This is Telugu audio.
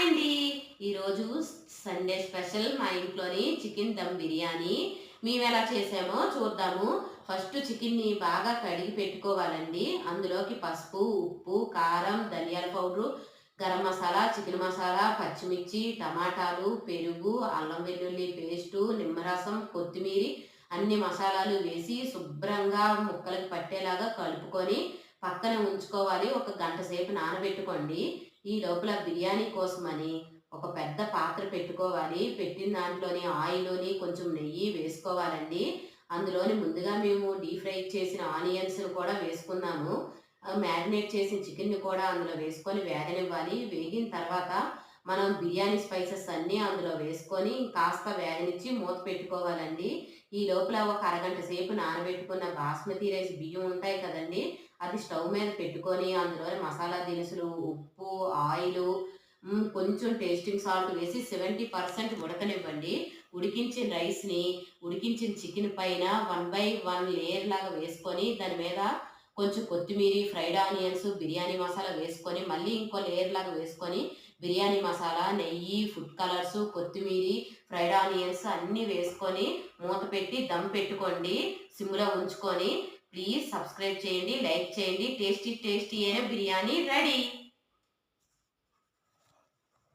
అండి. ఈరోజు సండే స్పెషల్ మా ఇంట్లోని చికెన్ దమ్ బిర్యానీ. మేమెలా చేసామో చూద్దాము. ఫస్ట్ చికెన్‌ని బాగా కడిగి పెట్టుకోవాలండి. అందులోకి పసుపు, ఉప్పు, కారం, ధనియాల పౌడరు, గరం మసాలా, చికెన్ మసాలా, పచ్చిమిర్చి, టమాటాలు, పెరుగు, అల్లం వెల్లుల్లి పేస్టు, నిమ్మరసం, కొత్తిమీరి అన్ని మసాలాలు వేసి శుభ్రంగా ముక్కలకు పట్టేలాగా కలుపుకొని పక్కన ఉంచుకోవాలి. ఒక గంట సేపు నానబెట్టుకోండి. ఈ లోపల బిర్యానీ కోసమని ఒక పెద్ద పాత్ర పెట్టుకోవాలి. పెట్టిన దాంట్లోని ఆయిల్‌లోని కొంచెం నెయ్యి వేసుకోవాలండి. అందులోని ముందుగా మేము డీప్ ఫ్రై చేసిన ఆనియన్స్‌ని కూడా వేసుకున్నాము. మ్యారినేట్ చేసిన చికెన్‌ని కూడా అందులో వేసుకొని వేగనివ్వాలి. వేగిన తర్వాత మనం బిర్యానీ స్పైసెస్ అన్నీ అందులో వేసుకొని కాస్త వేగనిచ్చి మూత పెట్టుకోవాలండి. ఈ లోపల ఒక అరగంట సేపు నానబెట్టుకున్న బాస్మతి రైస్ బియ్యం ఉంటాయి కదండీ! అది స్టవ్ మీద పెట్టుకొని అందులోని మసాలా దినుసులు, ఉప్పు, ఆయిలు, కొంచెం టేస్టింగ్ సాల్ట్ వేసి 70% ఉడకనివ్వండి. ఉడికించిన రైస్‌ని, ఉడికించిన చికెన్ పైన 1/1 లేయర్ లాగా వేసుకొని దాని మీద కొంచెం కొత్తిమీరి, ఫ్రైడ్ ఆనియన్స్, బిర్యానీ మసాలా వేసుకొని మళ్ళీ ఇంకో లేయర్ లాగా వేసుకొని బిర్యానీ మసాలా, నెయ్యి, ఫుడ్ కలర్స్, కొత్తిమీరి, ఫ్రైడ్ ఆనియన్స్ అన్నీ వేసుకొని మూత పెట్టి దమ్ పెట్టుకోండి. సిమ్‌లో ఉంచుకొని. ప్లీజ్ సబ్స్క్రైబ్ చేయండి, లైక్ చేయండి. టేస్టీ టేస్టీ అయిన బిర్యానీ రెడీ.